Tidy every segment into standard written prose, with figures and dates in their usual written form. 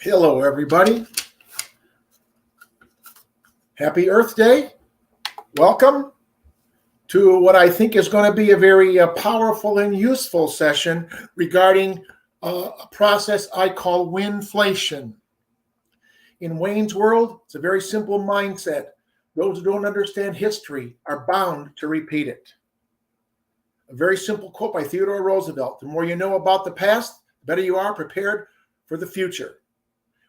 Hello, everybody. Happy Earth Day. Welcome to what I think is going to be a very powerful and useful session regarding a process I call WIN-FLATION. In Wayne's world, it's a very simple mindset. Those who don't understand history are bound to repeat it. A very simple quote by Theodore Roosevelt: the more you know about the past, the better you are prepared for the future.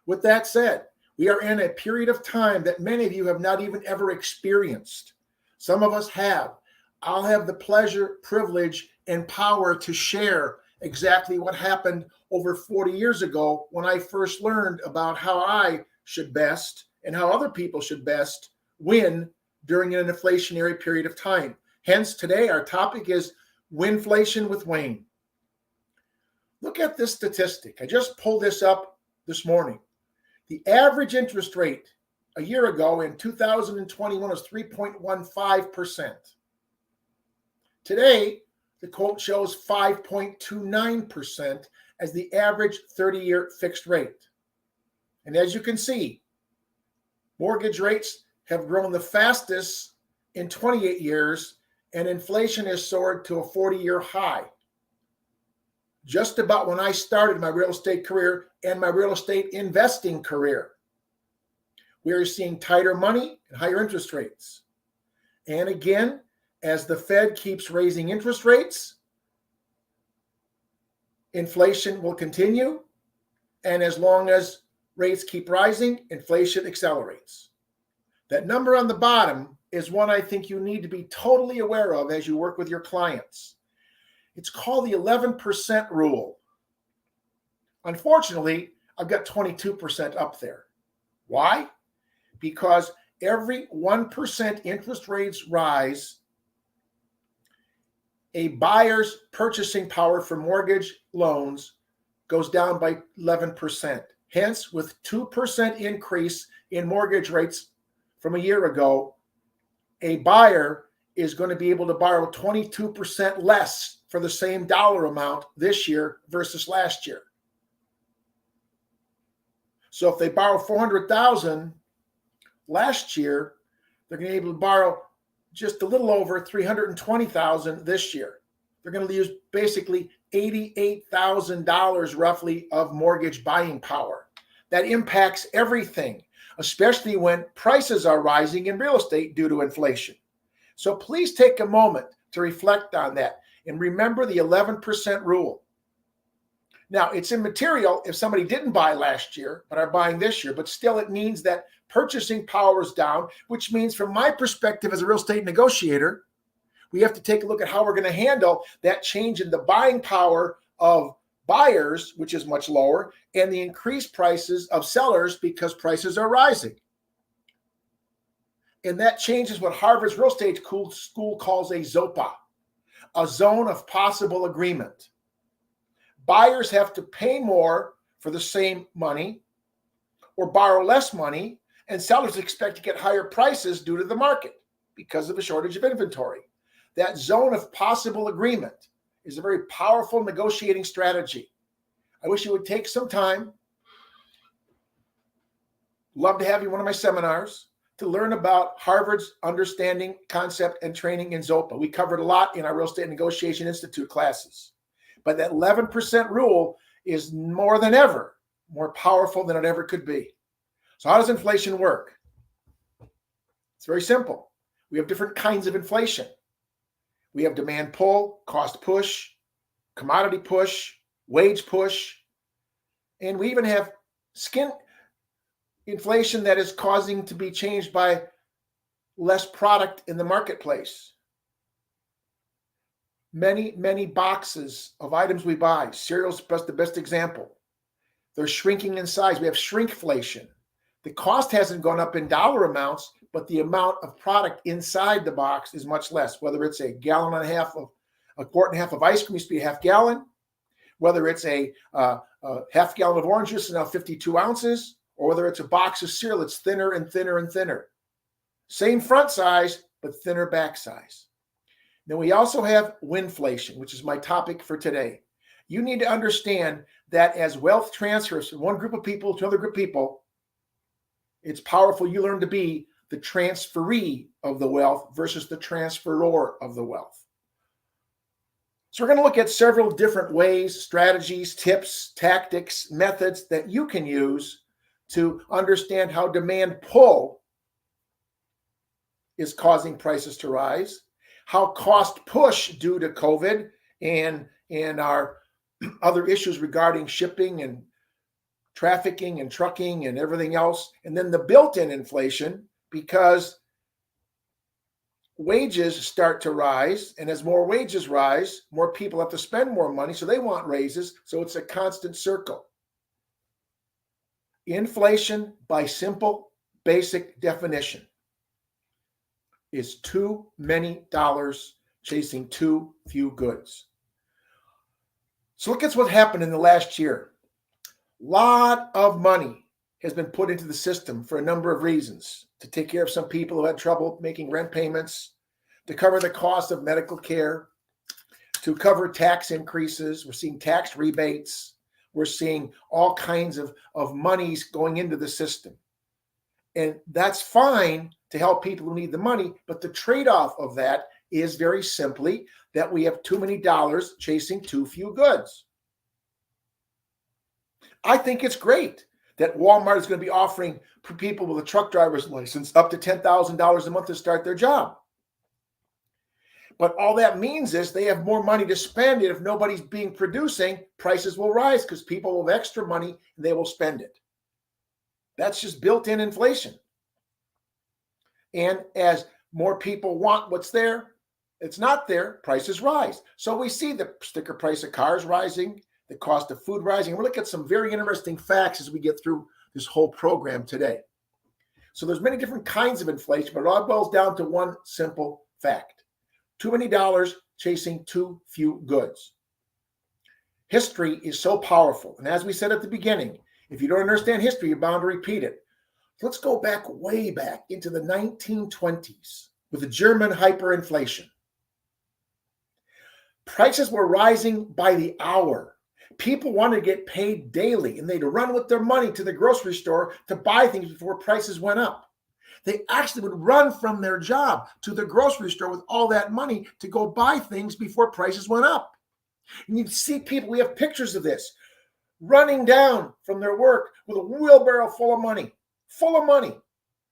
With that said, we are in a period of time that many of you have not even ever experienced. Some of us have. I'll have the pleasure, privilege, and power to share exactly what happened over 40 years ago when I first learned about how I should best and how other people should best win during an inflationary period of time. Hence, today our topic is WIN-FLATION with Wayne. Look at this statistic. I just pulled this up this morning. The average interest rate a year ago in 2021 was 3.15%. Today, the quote shows 5.29% as the average 30-year fixed rate. And as you can see, mortgage rates have grown the fastest in 28 years, and inflation has soared to a 40-year high. Just about when I started my real estate career and my real estate investing career, we are seeing tighter money and higher interest rates. And again, as the Fed keeps raising interest rates, inflation will continue. And as long as rates keep rising, inflation accelerates. That number on the bottom is one I think you need to be totally aware of as you work with your clients. It's called the 11% rule. Unfortunately, I've got 22% up there. Why? Because every 1% interest rates rise, a buyer's purchasing power for mortgage loans goes down by 11%. Hence, with 2% increase in mortgage rates from a year ago, a buyer is going to be able to borrow 22% less for the same dollar amount this year versus last year. So if they borrow $400,000 last year, they're going to be able to borrow just a little over $320,000 this year. They're going to use basically $88,000 roughly of mortgage buying power. That impacts everything, especially when prices are rising in real estate due to inflation. So please take a moment to reflect on that and remember the 11% rule. Now, it's immaterial if somebody didn't buy last year but are buying this year, but still it means that purchasing power is down, which means from my perspective as a real estate negotiator, we have to take a look at how we're going to handle that change in the buying power of buyers, which is much lower, and the increased prices of sellers because prices are rising. And that changes what Harvard's real estate school calls a ZOPA, a zone of possible agreement. Buyers have to pay more for the same money or borrow less money, and sellers expect to get higher prices due to the market because of a shortage of inventory. That zone of possible agreement is a very powerful negotiating strategy. I wish you would take some time. Love to have you in one of my seminars to learn about Harvard's understanding, concept, and training in ZOPA. We covered a lot in our Real Estate Negotiation Institute classes. But that 11% rule is more than ever more powerful than it ever could be. So how does inflation work? It's very simple. We have different kinds of inflation. We have demand pull, cost push, commodity push, wage push, and we even have skin inflation that is causing to be changed by less product in the marketplace. Many boxes of items we buy, cereal's the best example. They're shrinking in size. We have shrinkflation. The cost hasn't gone up in dollar amounts, but the amount of product inside the box is much less, whether it's a quart and a half of ice cream used to be a half gallon, whether it's a half gallon of orange juice is now 52 ounces, or whether it's a box of cereal, it's thinner and thinner and thinner. Same front size, but thinner back size. Then we also have WIN-FLATION, which is my topic for today. you need to understand that as wealth transfers from one group of people to another group of people, it's powerful. You learn to be the transferee of the wealth versus the transferor of the wealth. So we're going to look at several different ways, strategies, tips, tactics, methods that you can use to understand how demand pull is causing prices to rise, how cost push due to COVID and our other issues regarding shipping and trafficking and trucking and everything else, and then the built-in inflation, because wages start to rise, and as more wages rise, more people have to spend more money, so they want raises, so it's a constant circle. Inflation, by simple, basic definition, is too many dollars chasing too few goods. So look at what happened in the last year. A lot of money has been put into the system for a number of reasons, to take care of some people who had trouble making rent payments, to cover the cost of medical care, to cover tax increases. We're seeing tax rebates. We're seeing all kinds of monies going into the system. And that's fine to help people who need the money, but the trade-off of that is very simply that we have too many dollars chasing too few goods. I think it's great that Walmart is going to be offering people with a truck driver's license up to $10,000 a month to start their job. But all that means is they have more money to spend, and if nobody's producing, prices will rise because people will have extra money and they will spend it. That's just built-in inflation. And as more people want what's there, it's not there, prices rise. So we see the sticker price of cars rising, the cost of food rising. We'll look at some very interesting facts as we get through this whole program today. So there's many different kinds of inflation, but it all boils down to one simple fact. Too many dollars chasing too few goods. History is so powerful. And as we said at the beginning, if you don't understand history, you're bound to repeat it. Let's go back, way back into the 1920s with the German hyperinflation. Prices were rising by the hour. People wanted to get paid daily, and they'd run with their money to the grocery store to buy things before prices went up. They actually would run from their job to the grocery store with all that money to go buy things before prices went up. And you'd see people, we have pictures of this, running down from their work with a wheelbarrow full of money.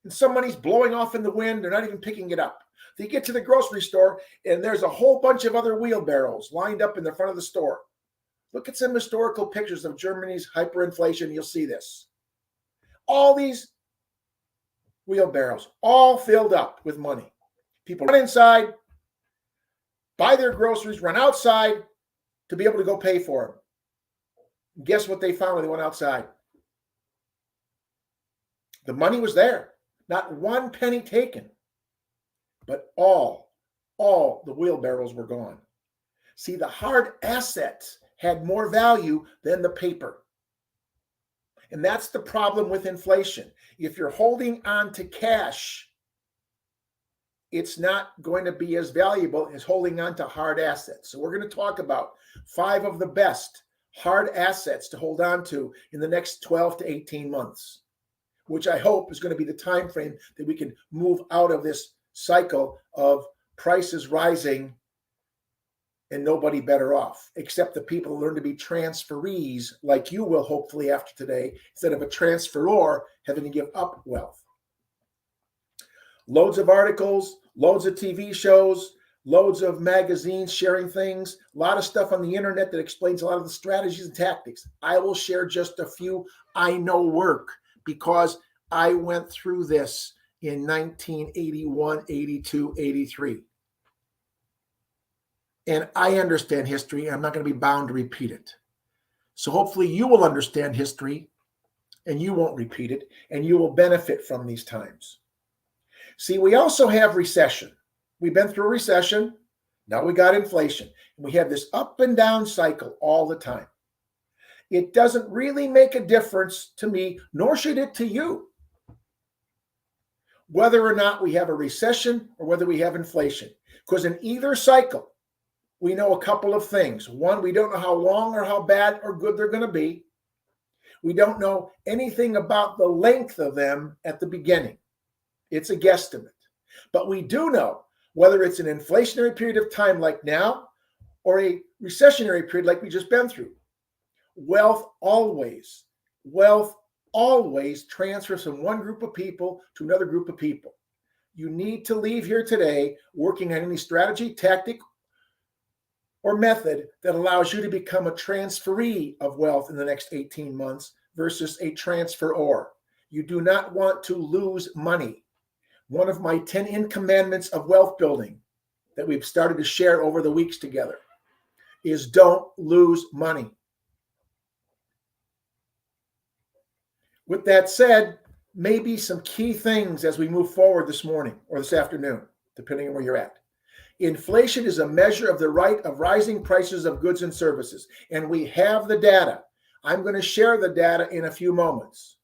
And some money's blowing off in the wind. They're not even picking it up. They get to the grocery store, and there's a whole bunch of other wheelbarrows lined up in the front of the store. Look at some historical pictures of Germany's hyperinflation. You'll see this. All these wheelbarrows, all filled up with money. People run inside, buy their groceries, run outside to be able to go pay for them. Guess what they found when they went outside? The money was there. Not one penny taken. But all the wheelbarrows were gone. See, the hard assets had more value than the paper. And that's the problem with inflation. If you're holding on to cash, it's not going to be as valuable as holding on to hard assets. So we're going to talk about 5 of the best hard assets to hold on to in the next 12 to 18 months, which I hope is going to be the time frame that we can move out of this cycle of prices rising and nobody better off, except the people who learn to be transferees, like you will hopefully after today, instead of a transferor having to give up wealth. Loads of articles, loads of TV shows, loads of magazines sharing things, a lot of stuff on the internet that explains a lot of the strategies and tactics. I will share just a few I know work because I went through this in 1981, 82, 83. And I understand history, and I'm not going to be bound to repeat it. So hopefully you will understand history, and you won't repeat it, and you will benefit from these times. See, we also have recession. We've been through a recession. Now we got inflation. And we have this up and down cycle all the time. It doesn't really make a difference to me, nor should it to you, whether or not we have a recession or whether we have inflation. Because in either cycle, we know a couple of things. One, we don't know how long or how bad or good they're going to be. We don't know anything about the length of them at the beginning. It's a guesstimate. But we do know whether it's an inflationary period of time like now or a recessionary period like we just been through. Wealth always transfers from one group of people to another group of people. You need to leave here today working on any strategy, tactic, or method that allows you to become a transferee of wealth in the next 18 months versus a transferor. You do not want to lose money. One of my 10 commandments of wealth building that we've started to share over the weeks together is don't lose money. With that said, maybe some key things as we move forward this morning or this afternoon, depending on where you're at. Inflation is a measure of the rate of rising prices of goods and services, and we have the data. I'm going to share the data in a few moments.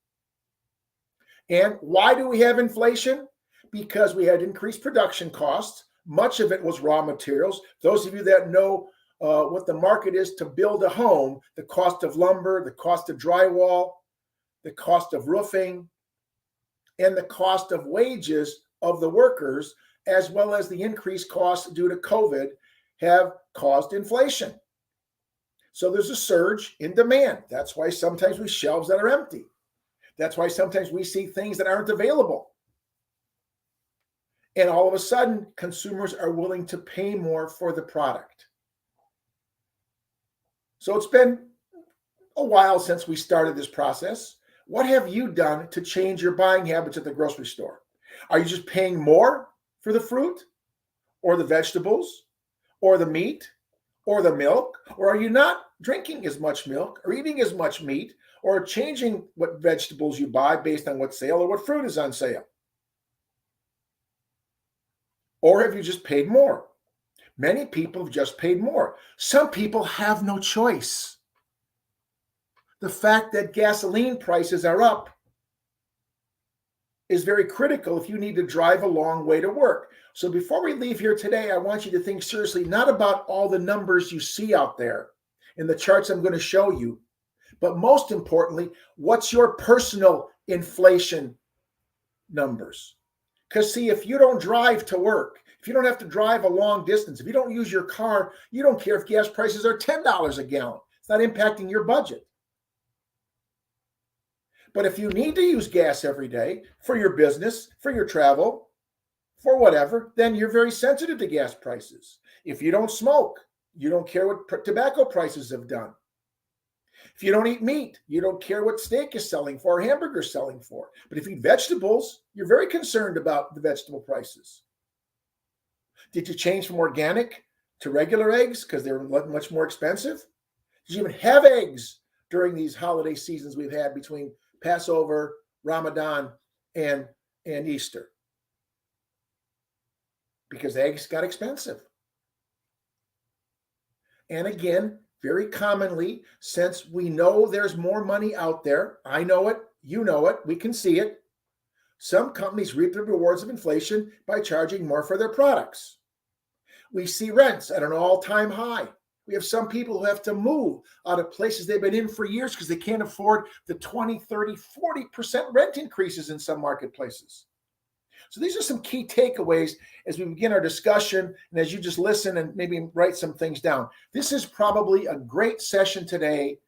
And why do we have inflation? Because we had increased production costs. Much of it was raw materials. Those of you that know what the market is to build a home, the cost of lumber, the cost of drywall, the cost of roofing, and the cost of wages of the workers, as well as the increased costs due to COVID, have caused inflation. So there's a surge in demand. That's why sometimes we shelves that are empty. That's why sometimes we see things that aren't available. And all of a sudden, consumers are willing to pay more for the product. So it's been a while since we started this process. What have you done to change your buying habits at the grocery store? Are you just paying more for the fruit or the vegetables or the meat or the milk? Or are you not drinking as much milk or eating as much meat or changing what vegetables you buy based on what's sale or what fruit is on sale? Or have you just paid more? Many people have just paid more. Some people have no choice. The fact that gasoline prices are up is very critical if you need to drive a long way to work. So before we leave here today, I want you to think seriously, not about all the numbers you see out there in the charts I'm going to show you, but most importantly, what's your personal inflation numbers? Because see, if you don't drive to work, if you don't have to drive a long distance, if you don't use your car, you don't care if gas prices are $10 a gallon. It's not impacting your budget. But if you need to use gas every day for your business, for your travel, for whatever, then you're very sensitive to gas prices. If you don't smoke, you don't care what tobacco prices have done. If you don't eat meat, you don't care what steak is selling for or hamburger is selling for. But if you eat vegetables, you're very concerned about the vegetable prices. Did you change from organic to regular eggs because they're much more expensive? Did you even have eggs during these holiday seasons we've had between Passover, Ramadan, and Easter? Because eggs got expensive. And again, very commonly, since we know there's more money out there, I know it, you know it, we can see it, some companies reap the rewards of inflation by charging more for their products. We see rents at an all-time high. We have some people who have to move out of places they've been in for years because they can't afford the 20, 30, 40% rent increases in some marketplaces. So these are some key takeaways as we begin our discussion and as you just listen and maybe write some things down. This is probably a great session today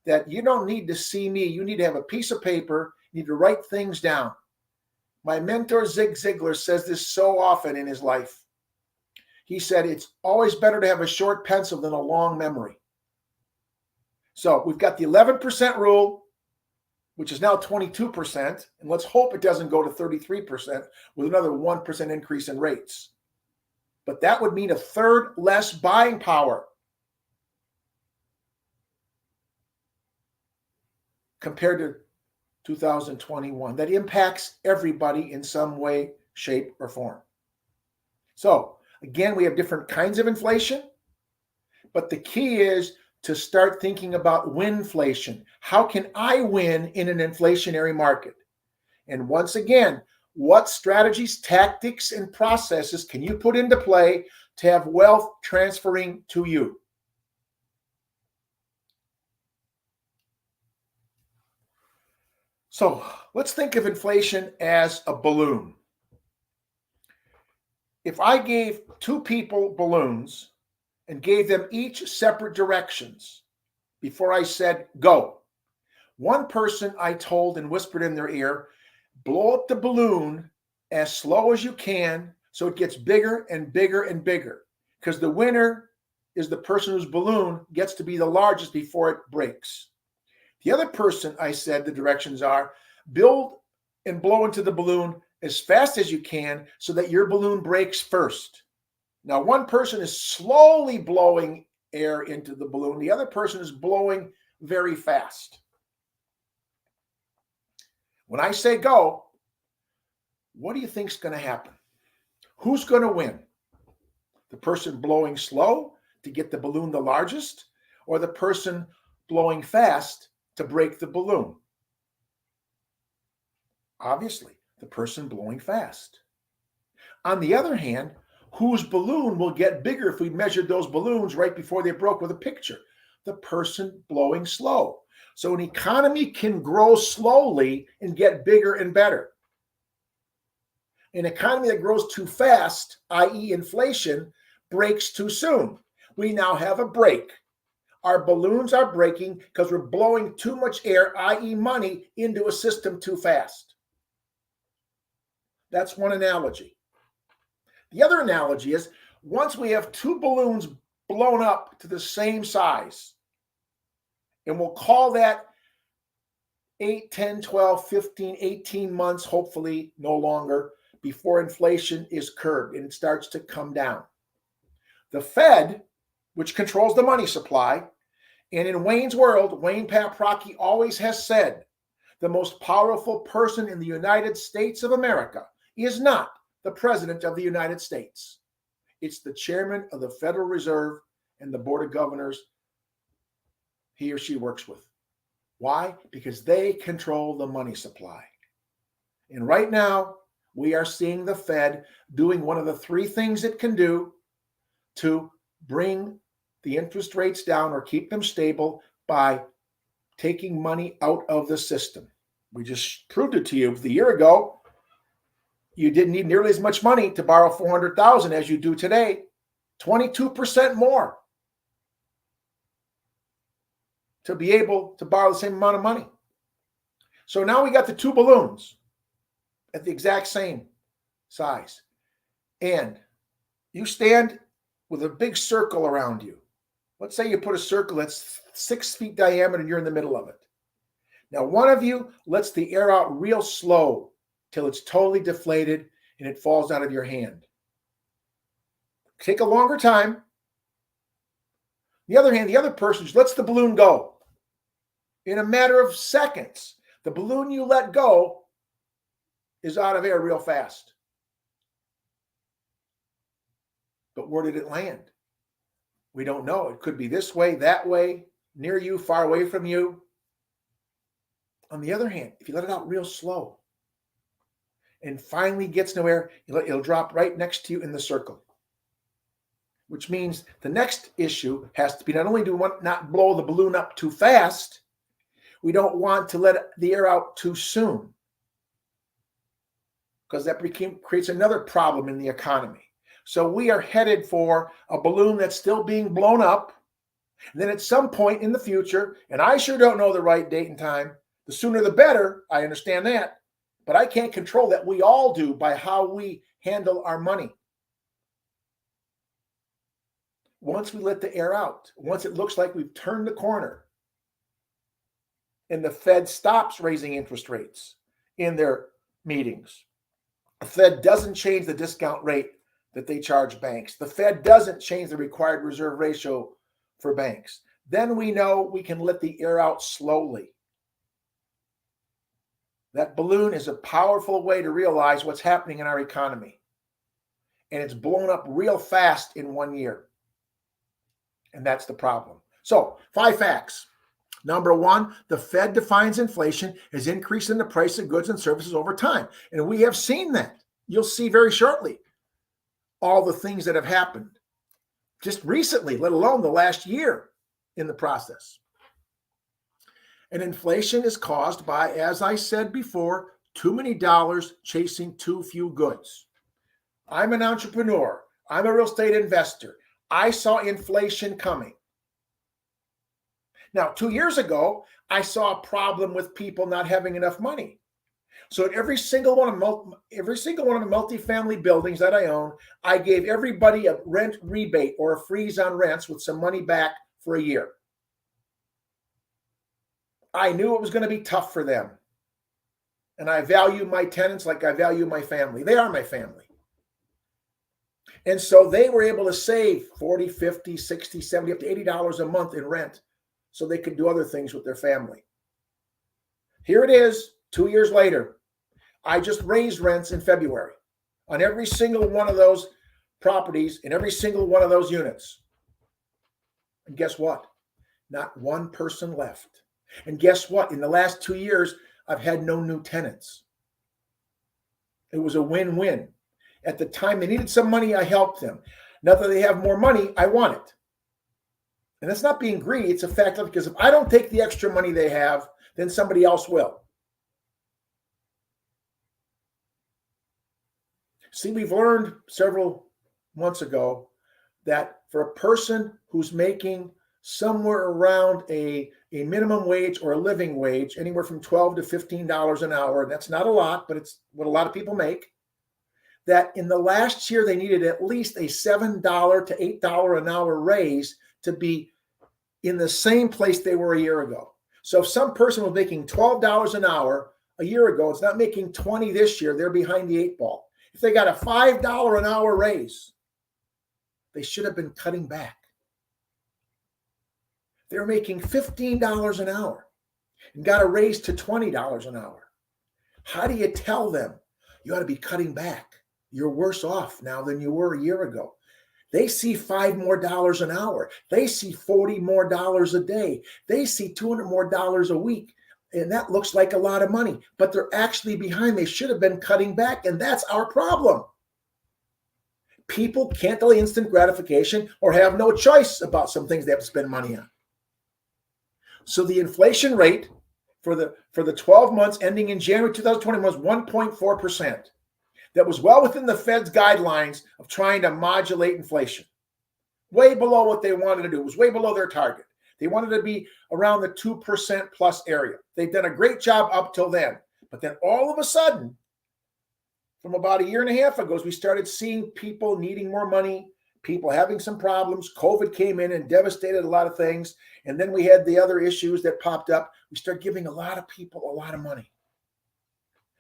that you don't need to see me. You need to have a piece of paper. You need to write things down. My mentor, Zig Ziglar, says this so often in his life. He said, it's always better to have a short pencil than a long memory. So we've got the 11% rule, which is now 22%. And let's hope it doesn't go to 33% with another 1% increase in rates. But that would mean a third less buying power compared to 2021. That impacts everybody in some way, shape, or form. So again, we have different kinds of inflation, but the key is to start thinking about win-FLATION. How can I win in an inflationary market? And once again, what strategies, tactics, and processes can you put into play to have wealth transferring to you. So let's think of inflation as a balloon. If I gave two people balloons and gave them each separate directions before I said go, one person I told and whispered in their ear, blow up the balloon as slow as you can so it gets bigger and bigger and bigger, because the winner is the person whose balloon gets to be the largest before it breaks. The other person, I said, the directions are, build and blow into the balloon as fast as you can so that your balloon breaks first. Now, one person is slowly blowing air into the balloon. The other person is blowing very fast. When I say go, what do you think is going to happen? Who's going to win? The person blowing slow to get the balloon the largest, or the person blowing fast to break the balloon? Obviously, the person blowing fast. On the other hand, whose balloon will get bigger if we measured those balloons right before they broke with a picture? The person blowing slow. So an economy can grow slowly and get bigger and better. An economy that grows too fast, i.e. inflation, breaks too soon. We now have a break. Our balloons are breaking because we're blowing too much air, i.e. money, into a system too fast. That's one analogy. The other analogy is, once we have two balloons blown up to the same size, and we'll call that 8, 10, 12, 15, 18 months, hopefully no longer, before inflation is curbed and it starts to come down. The Fed, which controls the money supply, and in Wayne's world, Wayne Paprocki always has said, the most powerful person in the United States of America is not the President of the United States. It's the Chairman of the Federal Reserve and the Board of Governors he or she works with. Why? Because they control the money supply. And right now, we are seeing the Fed doing one of the three things it can do to bring the interest rates down or keep them stable by taking money out of the system. We just proved it to you a year ago. You didn't need nearly as much money to borrow $400,000 as you do today. 22% more to be able to borrow the same amount of money. So now we got the two balloons at the exact same size. And you stand with a big circle around you. Let's say you put a circle that's 6 feet diameter and you're in the middle of it. Now, one of you lets the air out real slow till it's totally deflated and it falls out of your hand. Take a longer time. On the other hand, the other person just lets the balloon go. In a matter of seconds, the balloon you let go is out of air real fast. But where did it land? We don't know. It could be this way, that way, near you, far away from you. On the other hand, if you let it out real slow and finally gets nowhere, it'll drop right next to you in the circle. Which means the next issue has to be, not only do we want not blow the balloon up too fast, we don't want to let the air out too soon, because that creates another problem in the economy. So we are headed for a balloon that's still being blown up. And then at some point in the future, and I sure don't know the right date and time, the sooner the better, I understand that, but I can't control that. We all do by how we handle our money. Once we let the air out, once it looks like we've turned the corner and the Fed stops raising interest rates in their meetings, the Fed doesn't change the discount rate that they charge banks, the Fed doesn't change the required reserve ratio for banks, then we know we can let the air out slowly. That balloon is a powerful way to realize what's happening in our economy. And it's blown up real fast in 1 year. And that's the problem. So, 5 facts. Number 1, the Fed defines inflation as increase in the price of goods and services over time. And we have seen that. You'll see very shortly all the things that have happened just recently, let alone the last year in the process. And inflation is caused by, as I said before, too many dollars chasing too few goods. I'm an entrepreneur. I'm a real estate investor. I saw inflation coming. Now, 2 years ago, I saw a problem with people not having enough money. So at every single one of the multifamily buildings that I own, I gave everybody a rent rebate or a freeze on rents with some money back for a year. I knew it was going to be tough for them. And I value my tenants like I value my family. They are my family. And so they were able to save $40, $50, $60, $70, up to $80 a month in rent so they could do other things with their family. Here it is, 2 years later. I just raised rents in February on every single one of those properties in every single one of those units. And guess what? Not one person left. And guess what? In the last 2 years, I've had no new tenants. It was a win-win. At the time they needed some money, I helped them. Now that they have more money, I want it. And that's not being greedy. It's a fact of, because if I don't take the extra money they have, then somebody else will. See, we've learned several months ago that for a person who's making somewhere around a minimum wage or a living wage, anywhere from $12 to $15 an hour, and that's not a lot, but it's what a lot of people make, that in the last year they needed at least a $7 to $8 an hour raise to be in the same place they were a year ago. So if some person was making $12 an hour a year ago, it's not making $20 this year, they're behind the eight ball. If they got a $5 an hour raise, they should have been cutting back. They're making $15 an hour and got a raise to $20 an hour. How do you tell them you ought to be cutting back? You're worse off now than you were a year ago. They see $5 more an hour. They see $40 more a day. They see $200 more a week. And that looks like a lot of money, but they're actually behind. They should have been cutting back. And that's our problem. People can't delay instant gratification or have no choice about some things they have to spend money on. So the inflation rate for the 12 months ending in January 2021 was 1.4%. That was well within the Fed's guidelines of trying to modulate inflation. Way below what they wanted to do. It was way below their target. They wanted to be around the 2% plus area. They've done a great job up till then. But then all of a sudden, from about a year and a half ago, as we started seeing people needing more money, people having some problems, COVID came in and devastated a lot of things. And then we had the other issues that popped up. We started giving a lot of people a lot of money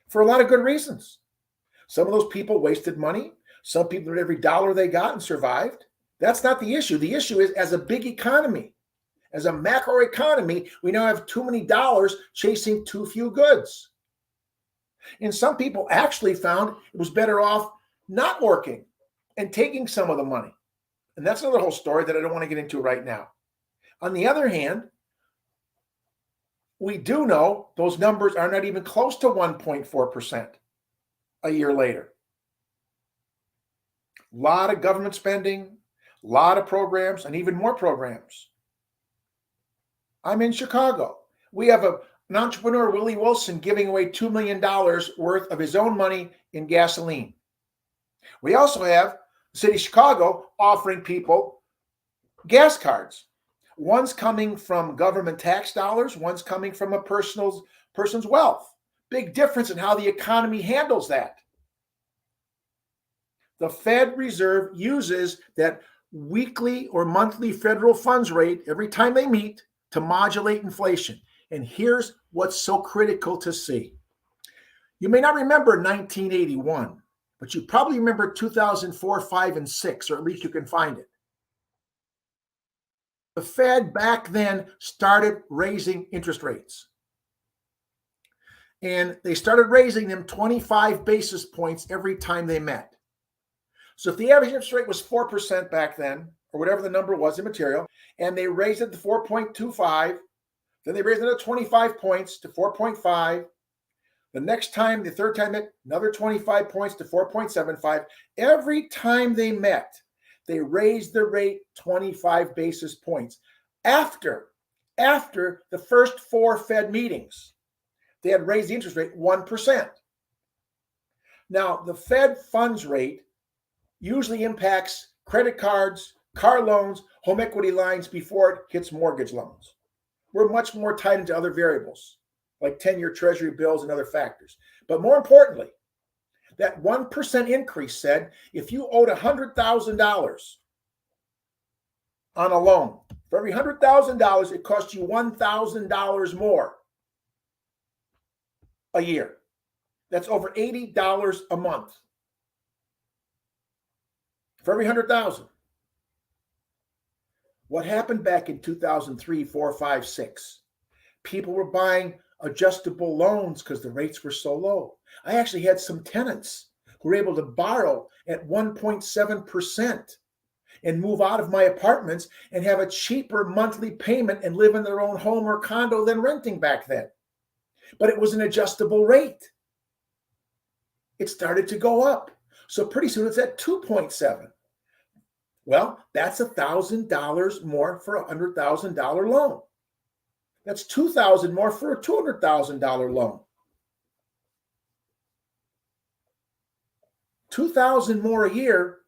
for a lot of good reasons. Some of those people wasted money. Some people did every dollar they got and survived. That's not the issue. The issue is, as a big economy, as a macro economy, we now have too many dollars chasing too few goods. And some people actually found it was better off not working and taking some of the money. And that's another whole story that I don't want to get into right now. On the other hand, we do know those numbers are not even close to 1.4% a year later. A lot of government spending, a lot of programs, and even more programs. I'm in Chicago. We have an entrepreneur, Willie Wilson, giving away $2 million worth of his own money in gasoline. We also have the city of Chicago offering people gas cards. One's coming from government tax dollars, one's coming from a person's wealth. Big difference in how the economy handles that. The Fed Reserve uses that weekly or monthly federal funds rate every time they meet to modulate inflation. And here's what's so critical to see. You may not remember 1981, but you probably remember 2004, 5, and 6, or at least you can find it. The Fed back then started raising interest rates. And they started raising them 25 basis points every time they met. So if the average interest rate was 4% back then, or whatever the number was immaterial, and they raised it to 4.25, then they raised it to 25 points to 4.5. The next time, the third time, another 25 points to 4.75. Every time they met, they raised the rate 25 basis points after the first 4 Fed meetings. They had raised the interest rate 1%. Now, the Fed funds rate usually impacts credit cards, car loans, home equity lines before it hits mortgage loans. We're much more tied into other variables, like 10-year Treasury bills and other factors. But more importantly, that 1% increase said if you owed $100,000 on a loan, for every $100,000, it cost you $1,000 more a year. That's over $80 a month. For every 100,000. What happened back in 2003, 4, 5, 6? People were buying adjustable loans because the rates were so low. I actually had some tenants who were able to borrow at 1.7% and move out of my apartments and have a cheaper monthly payment and live in their own home or condo than renting back then. But it was an adjustable rate. It started to go up. So pretty soon it's at 2.7. Well, that's $1,000 more for a $100,000 loan. That's $2,000 more for a $200,000 loan. $2,000 more a year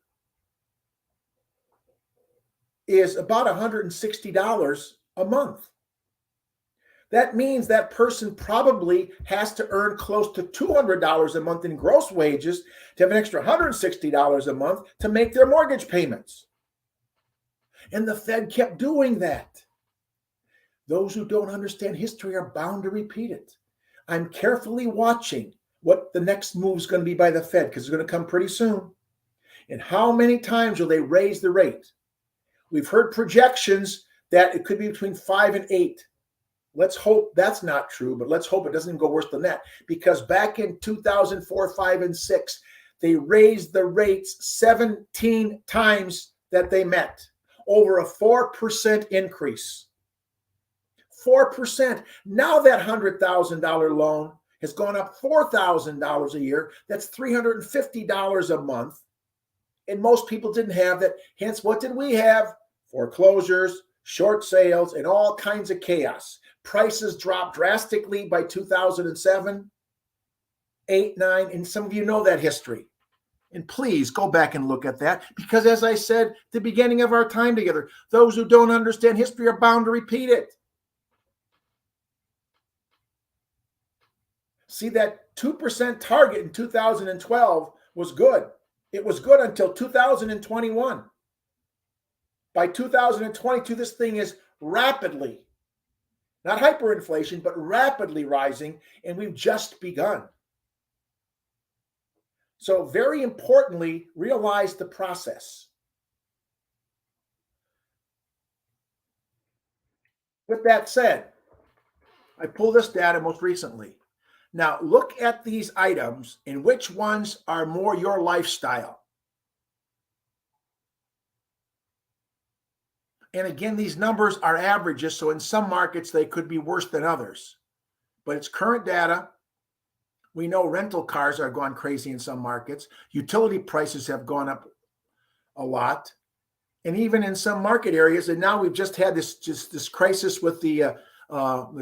is about $160 a month. That means that person probably has to earn close to $200 a month in gross wages to have an extra $160 a month to make their mortgage payments. And the Fed kept doing that. Those who don't understand history are bound to repeat it. I'm carefully watching what the next move is going to be by the Fed, because it's going to come pretty soon. And how many times will they raise the rate? We've heard projections that it could be between 5 and 8. Let's hope that's not true, but let's hope it doesn't even go worse than that. Because back in 2004, 5, and 6, they raised the rates 17 times that they met. Over a 4% increase. 4%. Now that $100,000 loan has gone up $4,000 a year. That's $350 a month. And most people didn't have that. Hence, what did we have? Foreclosures, short sales, and all kinds of chaos. Prices dropped drastically by 2007, 8, 9, and some of you know that history. And please go back and look at that, because as I said at the beginning of our time together, those who don't understand history are bound to repeat it. See, that 2% target in 2012 was good. It was good until 2021. By 2022, this thing is rapidly, not hyperinflation, but rapidly rising, and we've just begun. So very importantly, realize the process. With that said, I pulled this data most recently. Now look at these items and which ones are more your lifestyle. And again, these numbers are averages, so in some markets they could be worse than others. But it's current data. We know rental cars are gone crazy in some markets. Utility prices have gone up a lot. And even in some market areas, and now we've just had this crisis with the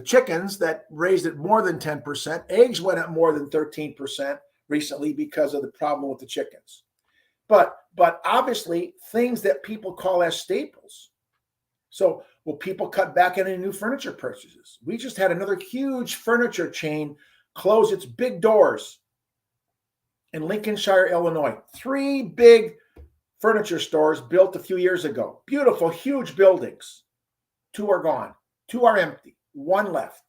chickens that raised it more than 10%. Eggs went up more than 13% recently because of the problem with the chickens. But obviously, things that people call as staples. So will people cut back on any new furniture purchases? We just had another huge furniture chain close its big doors in Lincolnshire, Illinois. 3 big furniture stores built a few years ago. Beautiful, huge buildings. 2 are gone. 2 are empty. 1 left.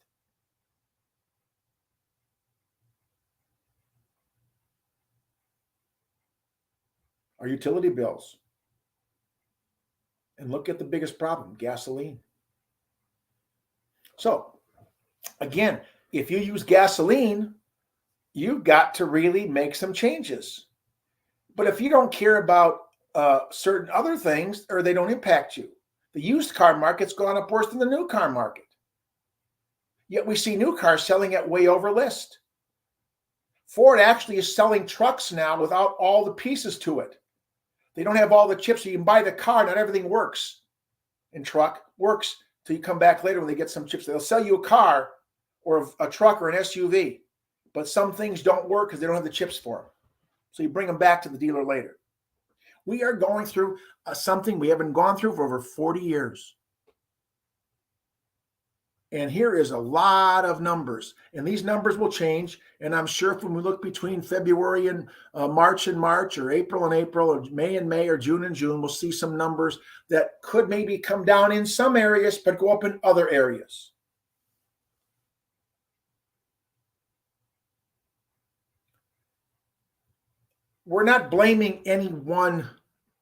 Our utility bills. And look at the biggest problem, gasoline. So, again, if you use gasoline, you've got to really make some changes. But if you don't care about certain other things, or they don't impact you, the used car market's gone up worse than the new car market. Yet we see new cars selling at way over list. Ford actually is selling trucks now without all the pieces to it. They don't have all the chips, so you can buy the car. Not everything works. And truck works till you come back later when they get some chips. They'll sell you a car or a truck or an SUV, but some things don't work because they don't have the chips for them. So you bring them back to the dealer later. We are going through something we haven't gone through for over 40 years. And here is a lot of numbers, and these numbers will change. And I'm sure when we look between February and March, or April and April, or May and May, or June and June, we'll see some numbers that could maybe come down in some areas, but go up in other areas. We're not blaming any one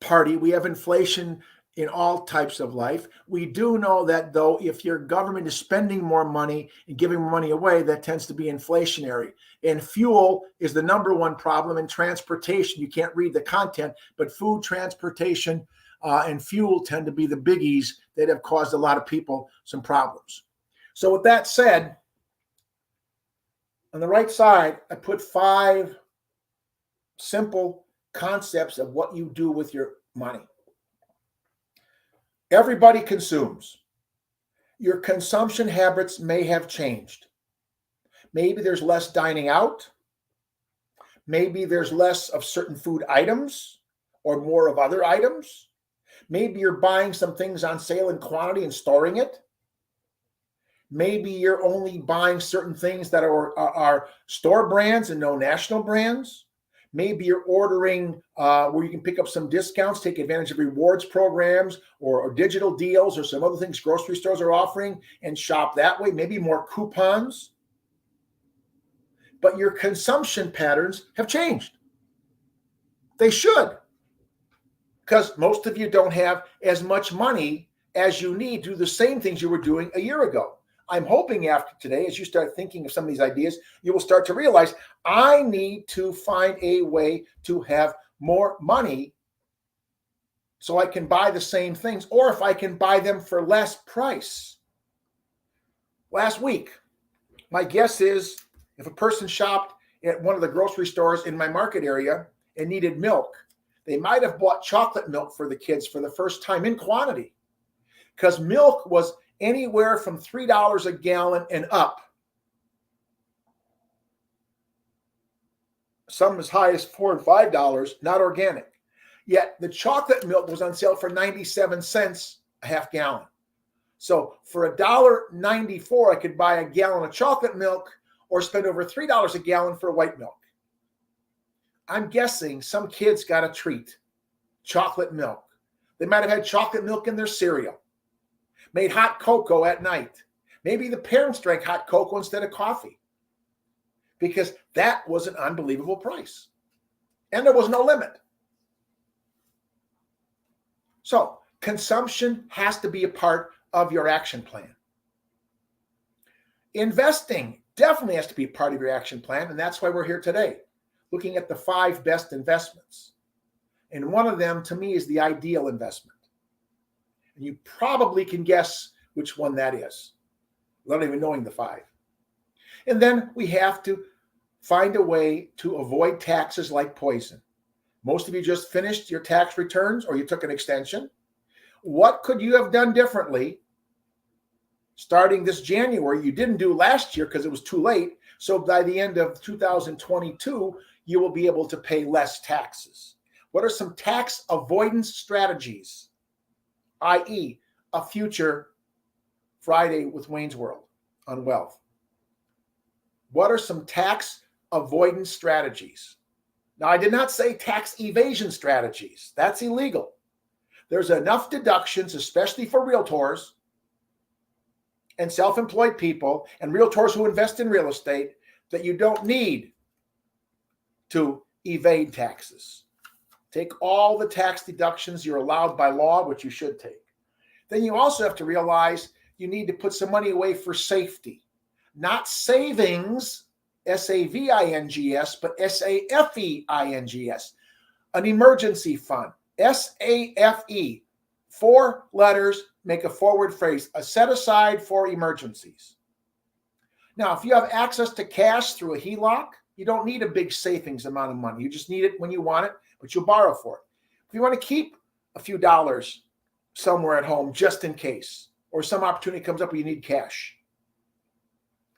party. We have inflation in all types of life. We do know that, though, if your government is spending more money and giving more money away, that tends to be inflationary. And fuel is the number one problem, in transportation. You can't read the content, but food, transportation, and fuel tend to be the biggies that have caused a lot of people some problems. So with that said, on the right side, I put 5 simple concepts of what you do with your money. Everybody consumes. Your consumption habits may have changed. Maybe there's less dining out. Maybe there's less of certain food items or more of other items. Maybe you're buying some things on sale in quantity and storing it. Maybe you're only buying certain things that are store brands and no national brands. Maybe you're ordering where you can pick up some discounts, take advantage of rewards programs or digital deals or some other things grocery stores are offering and shop that way. Maybe more coupons. But your consumption patterns have changed. They should, because most of you don't have as much money as you need to do the same things you were doing a year ago. I'm hoping after today, as you start thinking of some of these ideas, you will start to realize I need to find a way to have more money so I can buy the same things, or if I can buy them for less price. Last week, my guess is if a person shopped at one of the grocery stores in my market area and needed milk, they might have bought chocolate milk for the kids for the first time in quantity, because milk was anywhere from $3 a gallon and up. Some as high as $4 and $5, not organic. Yet the chocolate milk was on sale for 97 cents a half gallon. So for $1.94, I could buy a gallon of chocolate milk or spend over $3 a gallon for white milk. I'm guessing some kids got a treat, chocolate milk. They might have had chocolate milk in their cereal, made hot cocoa at night. Maybe the parents drank hot cocoa instead of coffee, because that was an unbelievable price. And there was no limit. So consumption has to be a part of your action plan. Investing definitely has to be a part of your action plan, and that's why we're here today, looking at the 5 best investments. And one of them, to me, is the ideal investment. And you probably can guess which one that is, without even knowing the 5. And then we have to find a way to avoid taxes like poison. Most of you just finished your tax returns or you took an extension. What could you have done differently starting this January? You didn't do last year because it was too late. So by the end of 2022, you will be able to pay less taxes. What are some tax avoidance strategies, i.e., a future Friday with Wayne's World on wealth? What are some tax avoidance strategies? Now, I did not say tax evasion strategies. That's illegal. There's enough deductions, especially for realtors and self-employed people and realtors who invest in real estate, that you don't need to evade taxes. Take all the tax deductions you're allowed by law, which you should take. Then you also have to realize you need to put some money away for safety. Not savings, S-A-V-I-N-G-S, but S-A-F-E-I-N-G-S. An emergency fund, S-A-F-E. 4 letters make a forward phrase, a set aside for emergencies. Now, if you have access to cash through a HELOC, you don't need a big savings amount of money. You just need it when you want it, but you'll borrow for it. If you want to keep a few dollars somewhere at home just in case, or some opportunity comes up where you need cash.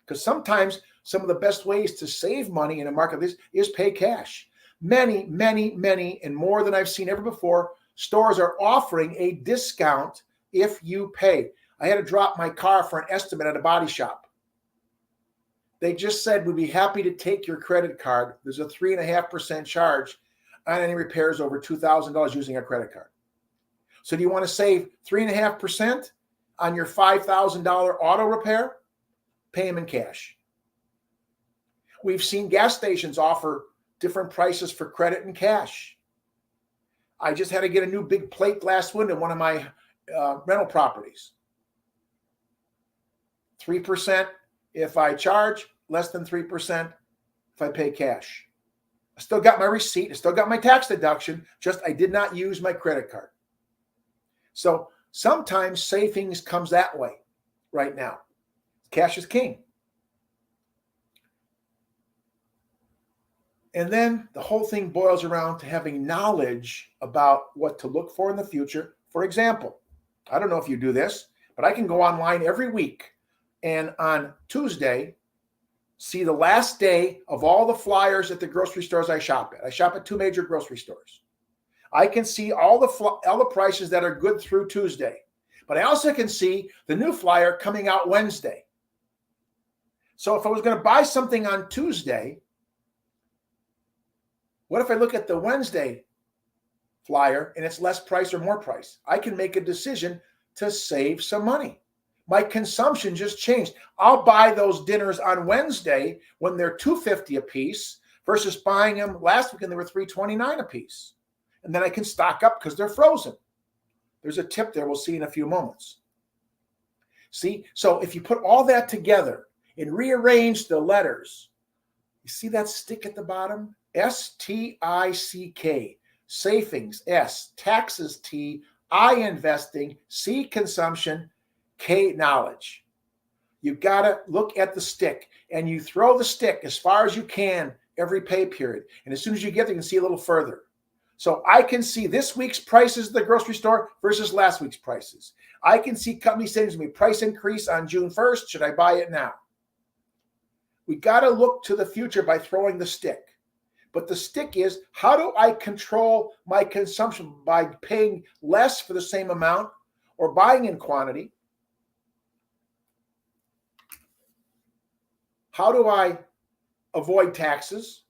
Because sometimes some of the best ways to save money in a market like this is pay cash. Many, and more than I've seen ever before, stores are offering a discount if you pay. I had to drop my car for an estimate at a body shop. They just said, we'd be happy to take your credit card. There's a 3.5% charge on any repairs over $2,000 using a credit card. So do you want to save 3.5% on your $5,000 auto repair? Pay them in cash. We've seen gas stations offer different prices for credit and cash. I just had to get a new big plate glass window in one of my rental properties. 3% if I charge, less than 3% if I pay cash. I still got my receipt. I still got my tax deduction, just I did not use my credit card. So sometimes savings comes that way right now. Cash is king. And then the whole thing boils around to having knowledge about what to look for in the future. For example, I don't know if you do this, but I can go online every week and on Tuesday, see the last day of all the flyers at the grocery stores I shop at. I shop at 2 major grocery stores. I can see all the prices that are good through Tuesday, but I also can see the new flyer coming out Wednesday. So if I was going to buy something on Tuesday, what if I look at the Wednesday flyer and it's less price or more price? I can make a decision to save some money. My consumption just changed. I'll buy those dinners on Wednesday when they're $2.50 a piece versus buying them last week and they were $3.29 a piece. And then I can stock up because they're frozen. There's a tip there we'll see in a few moments. See, so if you put all that together and rearrange the letters, you see that stick at the bottom? S-T-I-C-K, savings, S, taxes, T, I, investing, C, consumption, K, knowledge. You've got to look at the stick and you throw the stick as far as you can every pay period. And as soon as you get there, you can see a little further. So I can see this week's prices at the grocery store versus last week's prices. I can see company saying to me, price increase on June 1st. Should I buy it now? We got to look to the future by throwing the stick. But the stick is, how do I control my consumption by paying less for the same amount or buying in quantity? How do I avoid taxes?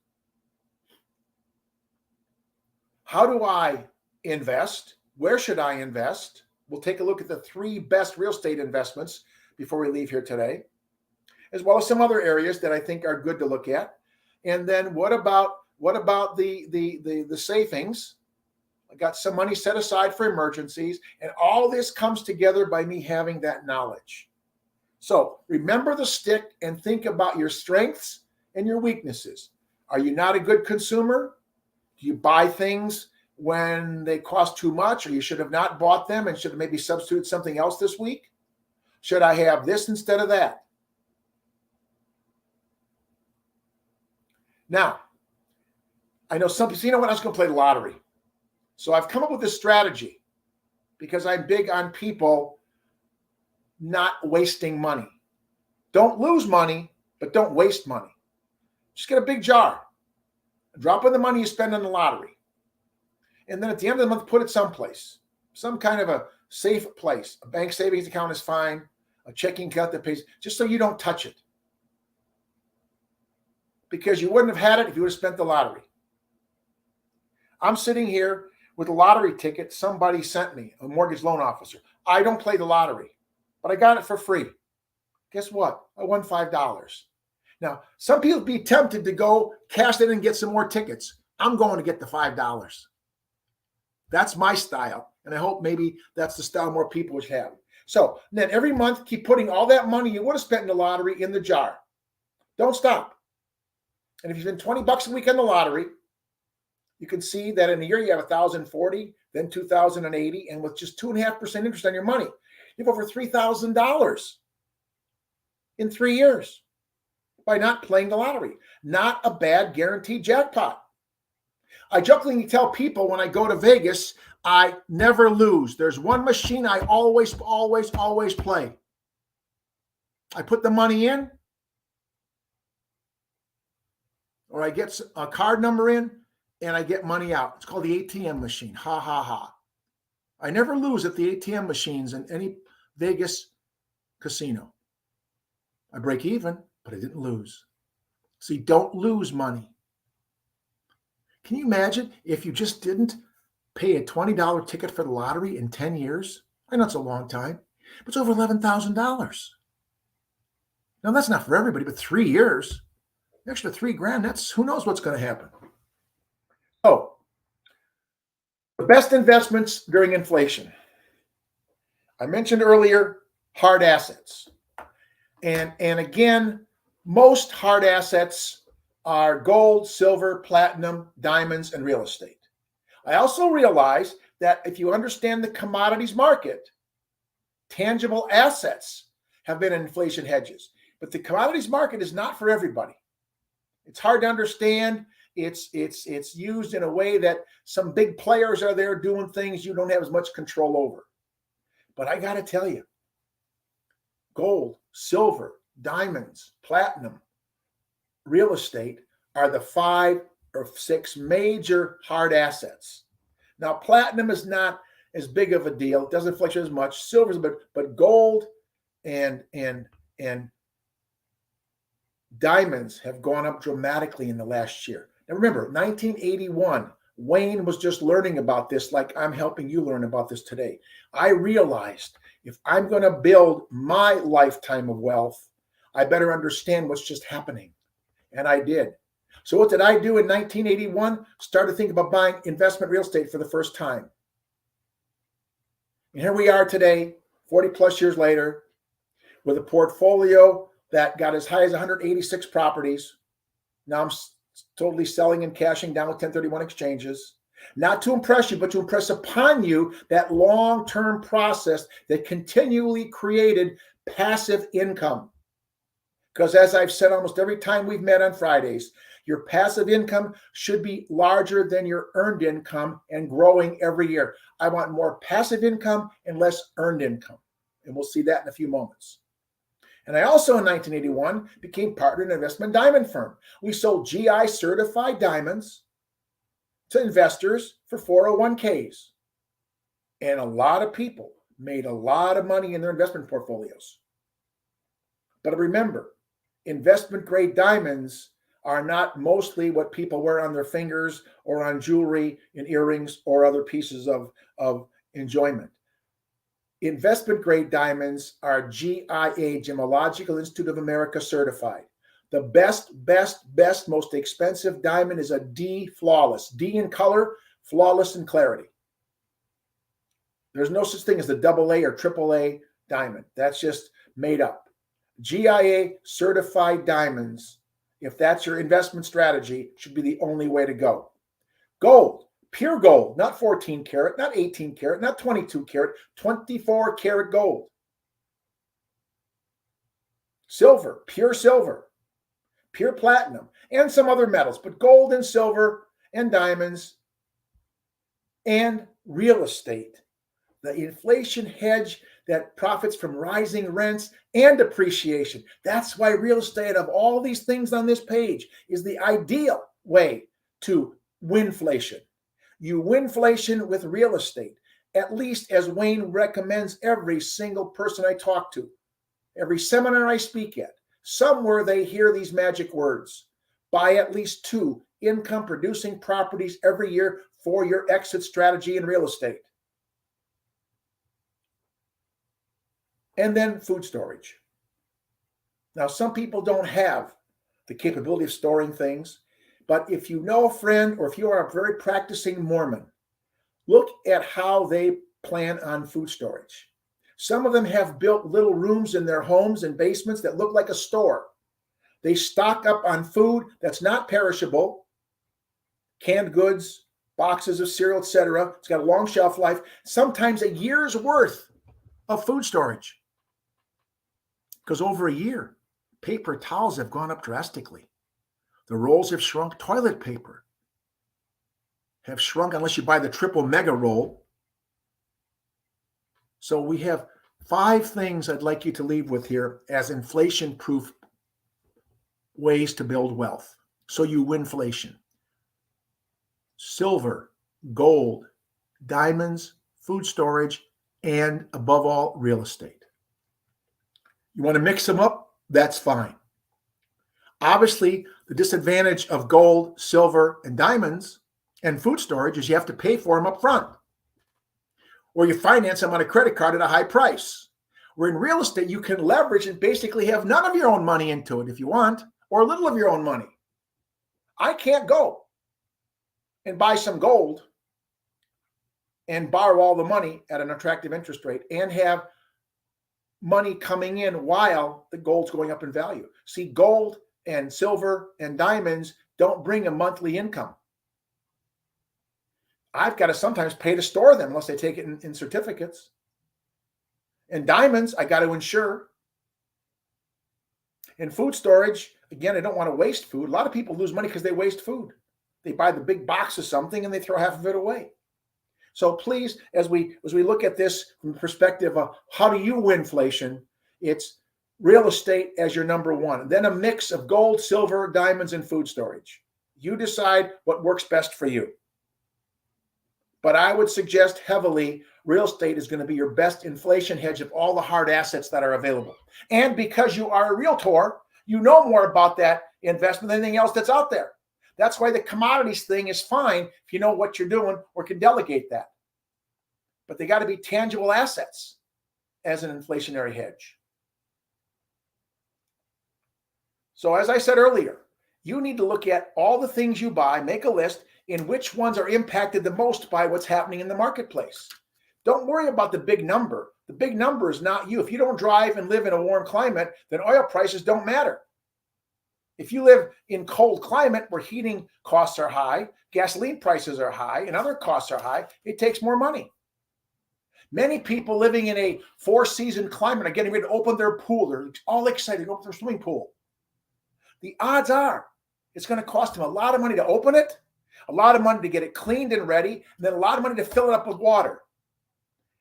How do I invest? Where should I invest? We'll take a look at the 3 best real estate investments before we leave here today, as well as some other areas that I think are good to look at. And then what about the savings? I got some money set aside for emergencies, and all this comes together by me having that knowledge. So remember the stick and think about your strengths and your weaknesses. Are you not a good consumer? Do you buy things when they cost too much, or you should have not bought them and should have maybe substituted something else this week? Should I have this instead of that? Now, I know some people, you know what, I was going to play the lottery. So I've come up with this strategy because I'm big on people not wasting money. Don't lose money, but don't waste money. Just get a big jar. Drop in the money you spend on the lottery. And then at the end of the month, put it someplace. Some kind of a safe place. A bank savings account is fine. A checking account that pays, just so you don't touch it. Because you wouldn't have had it if you would have spent the lottery. I'm sitting here with a lottery ticket somebody sent me, a mortgage loan officer. I don't play the lottery, but I got it for free. Guess what? I won $5. Now, some people be tempted to go cash it and get some more tickets. I'm going to get the $5. That's my style, and I hope maybe that's the style more people would have. So then every month, keep putting all that money you would have spent in the lottery in the jar. Don't stop. And if you spend $20 a week on the lottery, you can see that in a year you have $1,040, then $2,080, and with just 2.5% interest on your money, you have over $3,000 in 3 years by not playing the lottery. Not a bad guaranteed jackpot. I jokingly tell people when I go to Vegas, I never lose. There's one machine I always play. I put the money in, or I get a card number in, and I get money out. It's called the ATM machine. Ha, ha, ha. I never lose at the ATM machines in any Vegas casino. I break even, but I didn't lose. See, don't lose money. Can you imagine if you just didn't pay a $20 ticket for the lottery in 10 years? I know it's a long time, but it's over $11,000. Now, that's not for everybody, but 3 years, extra $3,000, that's who knows what's going to happen. Oh, the best investments during inflation. I mentioned earlier, hard assets. And again, most hard assets are gold, silver, platinum, diamonds, and real estate. I also realize that if you understand the commodities market, tangible assets have been inflation hedges. But the commodities market is not for everybody. It's hard to understand. It's used in a way that some big players are there doing things you don't have as much control over. But I got to tell you, gold, silver, diamonds, platinum, real estate are the 5 or 6 major hard assets. Now, platinum is not as big of a deal. It doesn't fluctuate as much. Silver's a bit, but gold and diamonds have gone up dramatically in the last year. Now, remember, 1981, Wayne was just learning about this like I'm helping you learn about this today. I realized if I'm going to build my lifetime of wealth, I better understand what's just happening. And I did. So what did I do in 1981? Started thinking about buying investment real estate for the first time. And here we are today, 40 plus years later, with a portfolio that got as high as 186 properties. Now I'm totally selling and cashing down with 1031 exchanges. Not to impress you, but to impress upon you that long-term process that continually created passive income. Because as I've said almost every time we've met on Fridays, your passive income should be larger than your earned income and growing every year. I want more passive income and less earned income. And we'll see that in a few moments. And I also, in 1981, became partner in an investment diamond firm. We sold GI certified diamonds to investors for 401ks. And a lot of people made a lot of money in their investment portfolios. But remember, investment grade diamonds are not mostly what people wear on their fingers or on jewelry and earrings or other pieces of enjoyment. Investment grade diamonds are GIA, Gemological Institute of America certified. The best, most expensive diamond is a D flawless. D in color, flawless in clarity. There's no such thing as the AA or AAA diamond. That's just made up. GIA certified diamonds, if that's your investment strategy, should be the only way to go. Gold, pure gold, not 14 karat, not 18 karat, not 22 karat, 24 karat gold. Silver, pure platinum, and some other metals, but gold and silver and diamonds and real estate. The inflation hedge that profits from rising rents and appreciation. That's why real estate, of all these things on this page, is the ideal way to win-flation. You win-flation with real estate, at least as Wayne recommends every single person I talk to, every seminar I speak at. Somewhere they hear these magic words: buy at least 2 income-producing properties every year for your exit strategy in real estate. And then food storage. Now, some people don't have the capability of storing things, but if you know a friend or if you are a very practicing Mormon, look at how they plan on food storage. Some of them have built little rooms in their homes and basements that look like a store. They stock up on food that's not perishable, canned goods, boxes of cereal, etc. It's got a long shelf life, sometimes a year's worth of food storage. Because over a year, paper towels have gone up drastically. The rolls have shrunk, toilet paper. have shrunk unless you buy the triple mega roll. So we have 5 things I'd like you to leave with here as inflation-proof ways to build wealth. So you win-flation. Silver, gold, diamonds, food storage, and above all, real estate. You want to mix them up? That's fine. Obviously, the disadvantage of gold, silver, and diamonds and food storage is you have to pay for them up front, or you finance them on a credit card at a high price. Where in real estate, you can leverage and basically have none of your own money into it if you want, or a little of your own money. I can't go and buy some gold and borrow all the money at an attractive interest rate and have money coming in while the gold's going up in value. See, gold and silver and diamonds don't bring a monthly income. I've got to sometimes pay to store them unless they take it in certificates. And diamonds, I got to insure. In food storage, again, I don't want to waste food. A lot of people lose money because they waste food. They buy the big box of something and they throw half of it away. So please, as we look at this from the perspective of how do you win inflation, it's real estate as your number one. And then a mix of gold, silver, diamonds, and food storage. You decide what works best for you. But I would suggest heavily real estate is going to be your best inflation hedge of all the hard assets that are available. And because you are a realtor, you know more about that investment than anything else that's out there. That's why the commodities thing is fine if you know what you're doing or can delegate that. But they got to be tangible assets as an inflationary hedge. So as I said earlier, you need to look at all the things you buy, make a list in which ones are impacted the most by what's happening in the marketplace. Don't worry about the big number. The big number is not you. If you don't drive and live in a warm climate, then oil prices don't matter. If you live in cold climate where heating costs are high, gasoline prices are high, and other costs are high, it takes more money. Many people living in a 4-season climate are getting ready to open their pool. They're all excited to open their swimming pool. The odds are it's going to cost them a lot of money to open it, a lot of money to get it cleaned and ready, and then a lot of money to fill it up with water.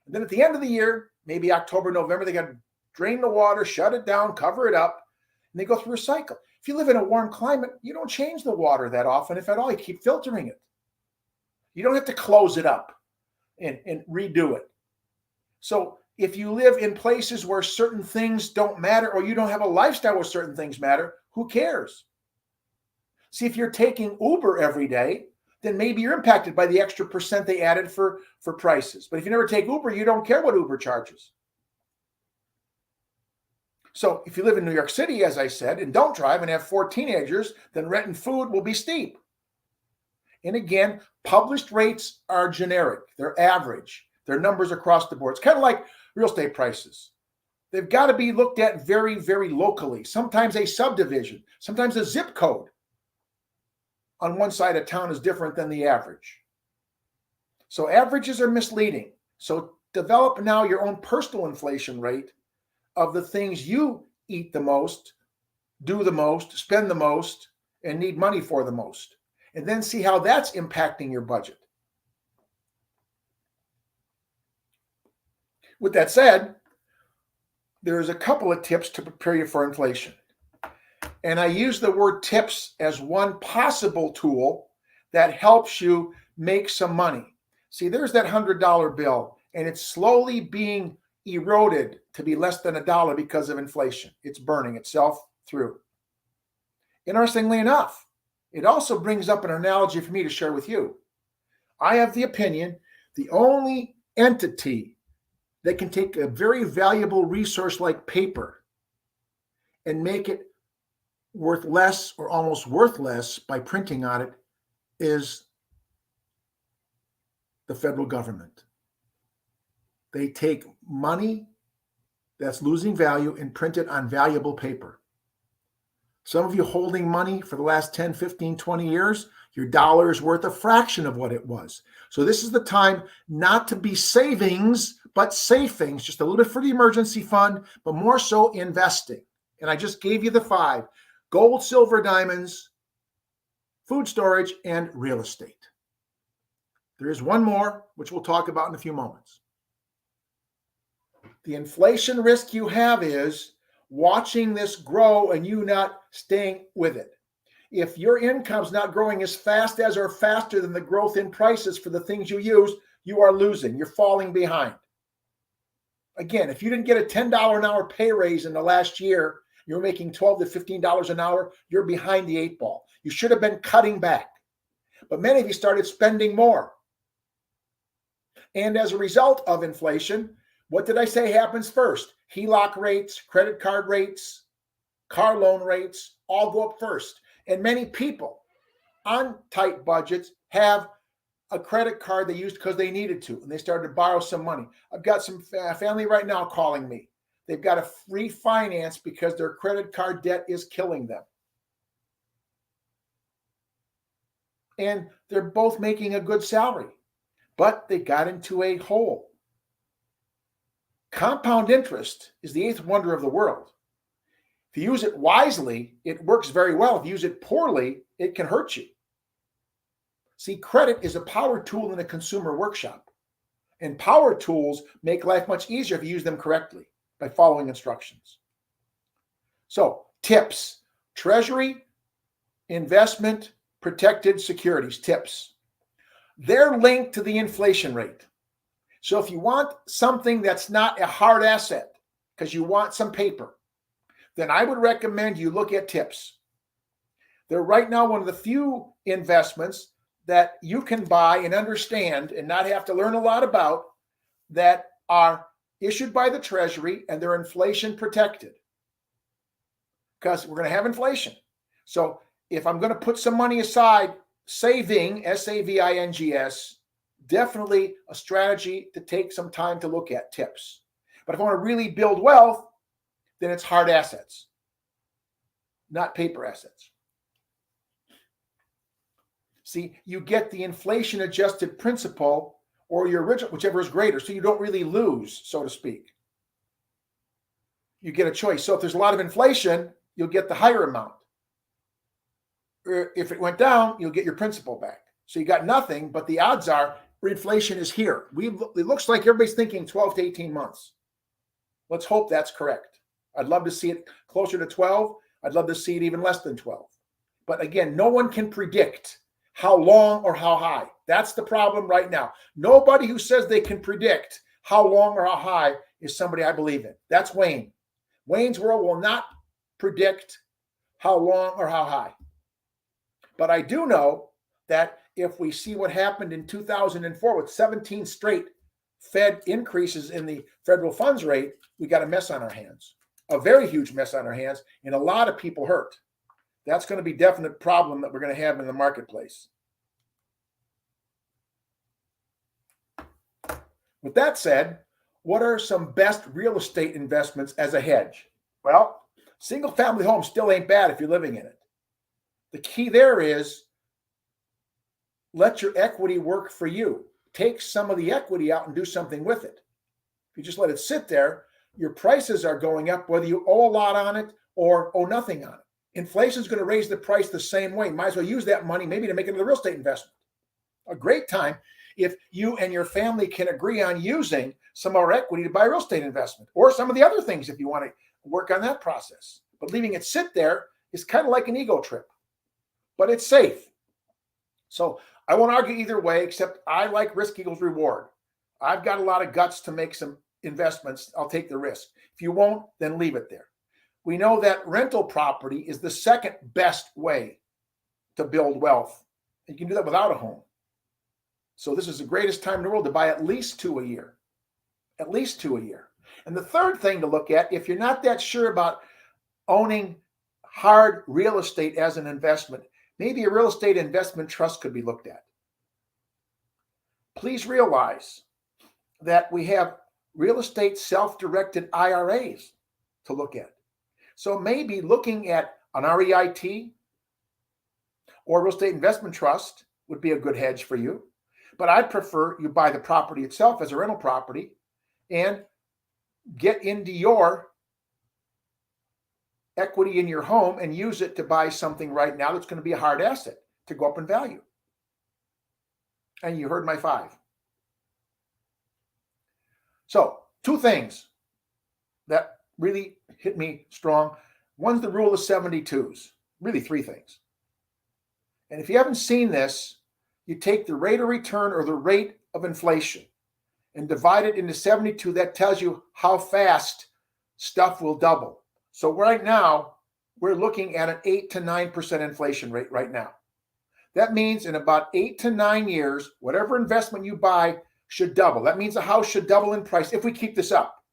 And then at the end of the year, maybe October, November, they got to drain the water, shut it down, cover it up, and they go through a cycle. If you live in a warm climate, you don't change the water that often, if at all. You keep filtering it. You don't have to close it up and redo it. So if you live in places where certain things don't matter, or you don't have a lifestyle where certain things matter, who cares? See, if you're taking Uber every day, then maybe you're impacted by the extra % they added for prices. But if you never take Uber, you don't care what Uber charges. So if you live in New York City, as I said, and don't drive and have 4 teenagers, then rent and food will be steep. And again, published rates are generic. They're average. They're numbers across the board. It's kind of like real estate prices. They've got to be looked at very, very locally. Sometimes a subdivision, sometimes a zip code on one side of town is different than the average. So averages are misleading. So develop now your own personal inflation rate of the things you eat the most, do the most, spend the most, and need money for the most. And then see how that's impacting your budget. With that said, there's a couple of tips to prepare you for inflation. And I use the word tips as one possible tool that helps you make some money. See, there's that $100 bill, and it's slowly being eroded to be less than $1 because of inflation. It's burning itself through. Interestingly enough, it also brings up an analogy for me to share with you. I have the opinion the only entity that can take a very valuable resource like paper and make it worth less or almost worthless by printing on it is the federal government. They take money that's losing value and print it on valuable paper. Some of you holding money for the last 10, 15, 20 years, your dollar is worth a fraction of what it was. So this is the time not to be savings, but savings, just a little bit for the emergency fund, but more so investing. And I just gave you the 5: gold, silver, diamonds, food storage, and real estate. There is one more, which we'll talk about in a few moments. The inflation risk you have is watching this grow and you not staying with it. If your income's not growing as fast as or faster than the growth in prices for the things you use, you are losing. You're falling behind. Again, if you didn't get a $10 an hour pay raise in the last year, you're making $12 to $15 an hour, you're behind the 8 ball. You should have been cutting back. But many of you started spending more. And as a result of inflation, what did I say happens first? HELOC rates, credit card rates, car loan rates all go up first. And many people on tight budgets have a credit card they used because they needed to, and they started to borrow some money. I've got some family right now calling me. They've got to refinance because their credit card debt is killing them. And they're both making a good salary, but they got into a hole. Compound interest is the 8th wonder of the world. If you use it wisely, it works very well. If you use it poorly, it can hurt you. See, credit is a power tool in a consumer workshop. And power tools make life much easier if you use them correctly by following instructions. So, tips. Treasury, investment, protected securities, tips. They're linked to the inflation rate. So if you want something that's not a hard asset, because you want some paper, then I would recommend you look at tips. They're right now one of the few investments that you can buy and understand and not have to learn a lot about that are issued by the Treasury and they're inflation protected. Because we're going to have inflation. So if I'm going to put some money aside, saving, S-A-V-I-N-G-S, definitely a strategy to take some time to look at, tips. But if I want to really build wealth, then it's hard assets, not paper assets. See, you get the inflation adjusted principal or your original, whichever is greater, so you don't really lose, so to speak. You get a choice. So if there's a lot of inflation, you'll get the higher amount. If it went down, you'll get your principal back. So you got nothing, but the odds are inflation is here. It looks like everybody's thinking 12 to 18 months. Let's hope that's correct. I'd love to see it closer to 12. I'd love to see it even less than 12. But again, no one can predict how long or how high. That's the problem right now. Nobody who says they can predict how long or how high is somebody I believe in. That's Wayne. Wayne's World will not predict how long or how high. But I do know that if we see what happened in 2004 with 17 straight Fed increases in the federal funds rate, we got a mess on our hands, a very huge mess on our hands, and a lot of people hurt. That's going to be a definite problem that we're going to have in the marketplace. With that said, what are some best real estate investments as a hedge? Well, single family home still ain't bad if you're living in it. The key there is let your equity work for you. Take some of the equity out and do something with it. If you just let it sit there, your prices are going up whether you owe a lot on it or owe nothing on it. Inflation is going to raise the price the same way. Might as well use that money maybe to make another real estate investment. A great time if you and your family can agree on using some of our equity to buy a real estate investment or some of the other things if you want to work on that process. But leaving it sit there is kind of like an ego trip, but it's safe. So I won't argue either way, except I like risk equals reward. I've got a lot of guts to make some investments. I'll take the risk. If you won't, then leave it there. We know that rental property is the second best way to build wealth. You can do that without a home. So this is the greatest time in the world to buy at least 2 a year. At least 2 a year. And the third thing to look at, if you're not that sure about owning hard real estate as an investment, maybe a real estate investment trust could be looked at. Please realize that we have real estate self-directed IRAs to look at. So maybe looking at an REIT or real estate investment trust would be a good hedge for you. But I'd prefer you buy the property itself as a rental property and get into your equity in your home and use it to buy something right now that's going to be a hard asset to go up in value. And you heard my 5. So 2 things that really hit me strong. One's the rule of 72s. Really 3 things. And if you haven't seen this, you take the rate of return or the rate of inflation and divide it into 72. That tells you how fast stuff will double. So right now, we're looking at an 8 to 9% inflation rate right now. That means in about 8 to 9 years, whatever investment you buy should double. That means a house should double in price if we keep this up.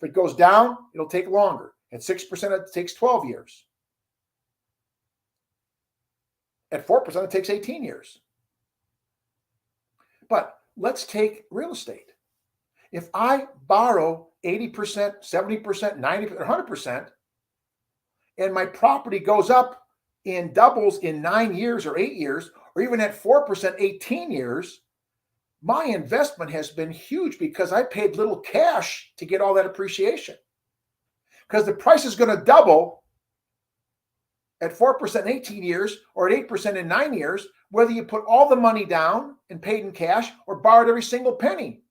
If it goes down, it'll take longer. At 6%, it takes 12 years. At 4%, it takes 18 years. But let's take real estate. If I borrow 80%, 70%, 90%, 100%, and my property goes up in doubles in 9 years or 8 years, or even at 4%, 18 years, my investment has been huge because I paid little cash to get all that appreciation. Because the price is going to double at 4% in 18 years or at 8% in 9 years, whether you put all the money down and paid in cash or borrowed every single penny.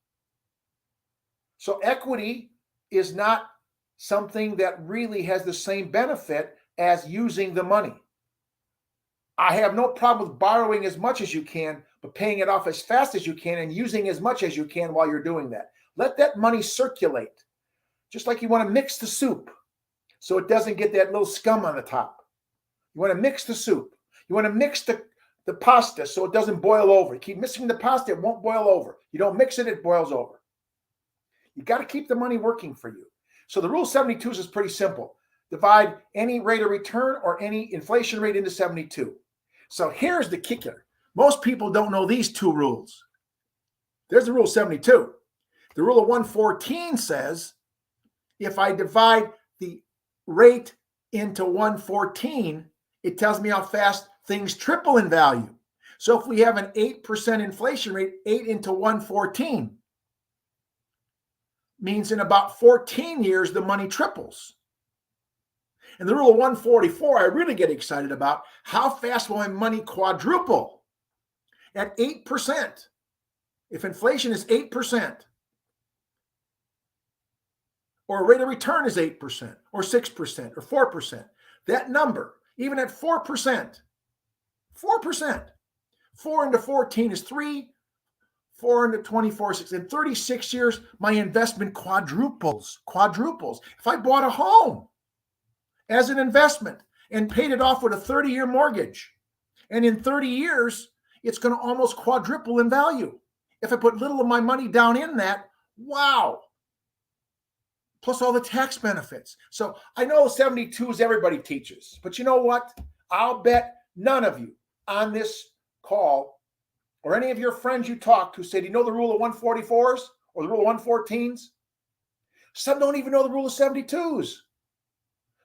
So equity is not something that really has the same benefit as using the money. I have no problem with borrowing as much as you can, but paying it off as fast as you can and using as much as you can while you're doing that. Let that money circulate. Just like you want to mix the soup so it doesn't get that little scum on the top. You want to mix the soup. You want to mix the pasta so it doesn't boil over. You keep mixing the pasta, it won't boil over. You don't mix it, it boils over. You got to keep the money working for you. So the rule of 72s is pretty simple. Divide any rate of return or any inflation rate into 72. So here's the kicker. Most people don't know these 2 rules. There's the rule of 72. The rule of 114 says if I divide the rate into 114, it tells me how fast things triple in value. So if we have an 8% inflation rate, 8 into 114 means in about 14 years, the money triples. And the rule of 144, I really get excited about. How fast will my money quadruple? At 8%. If inflation is 8%, or rate of return is 8%, or 6%, or 4%, that number, even at 4%, 4 into 14 is 3, 4 into 24 is 6. In 36 years, my investment quadruples. If I bought a home as an investment and paid it off with a 30-year mortgage, and in 30 years, it's going to almost quadruple in value. If I put little of my money down in that, wow. Plus all the tax benefits. So I know 72s everybody teaches, but you know what? I'll bet none of you on this call or any of your friends you talk to say, do you know the rule of 144s or the rule of 114s? Some don't even know the rule of 72s.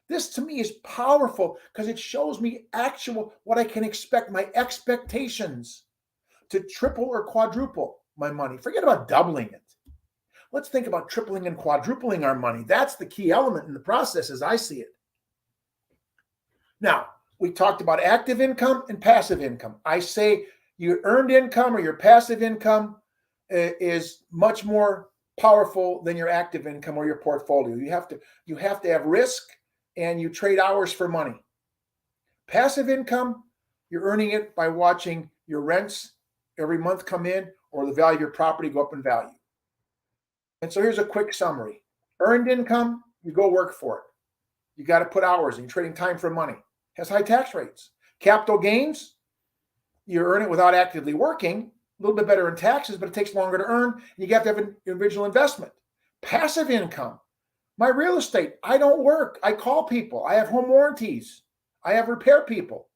This to me is powerful because it shows me actual what I can expect, my expectations to triple or quadruple my money. Forget about doubling it. Let's think about tripling and quadrupling our money. That's the key element in the process as I see it. Now, we talked about active income and passive income. I say your earned income or your passive income is much more powerful than your active income or your portfolio. You have to have risk, and you trade hours for money. Passive income, you're earning it by watching your rents every month come in or the value of your property go up in value. And so here's a quick summary. Earned income, you go work for it. You got to put hours in. You're trading time for money. Has high tax rates. Capital gains, you earn it without actively working. A little bit better in taxes, but it takes longer to earn. And you have to have an individual investment. Passive income, my real estate, I don't work. I call people. I have home warranties. I have repair people.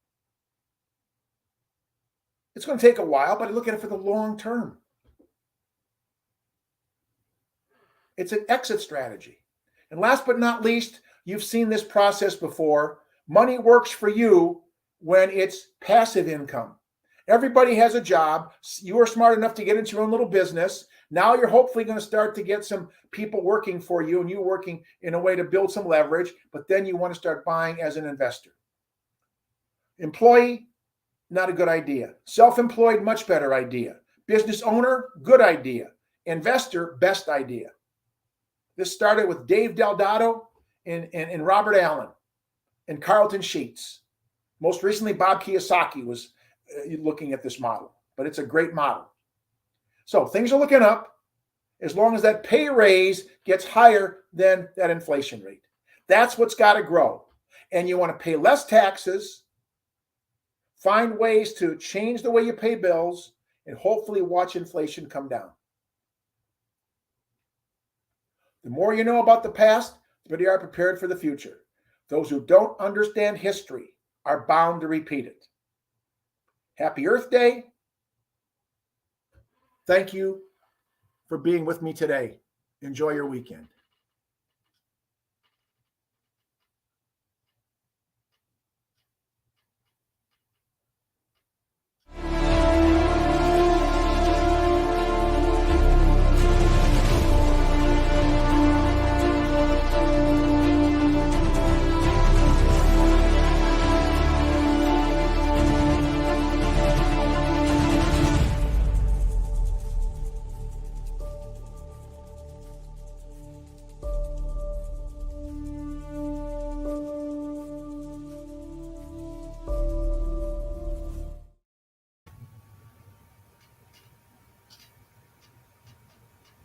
It's going to take a while, but I look at it for the long term. It's an exit strategy. And last but not least, you've seen this process before. Money works for you when it's passive income. Everybody has a job. You are smart enough to get into your own little business. Now you're hopefully going to start to get some people working for you and you working in a way to build some leverage, but then you want to start buying as an investor. Employee, not a good idea. Self-employed, much better idea. Business owner, good idea. Investor, best idea. This started with Dave Delgado and Robert Allen and Carlton Sheets. Most recently, Bob Kiyosaki was looking at this model, but it's a great model. So things are looking up as long as that pay raise gets higher than that inflation rate. That's what's got to grow. And you want to pay less taxes, find ways to change the way you pay bills, and hopefully watch inflation come down. The more you know about the past, the better you are prepared for the future. Those who don't understand history are bound to repeat it. Happy Earth Day. Thank you for being with me today. Enjoy your weekend.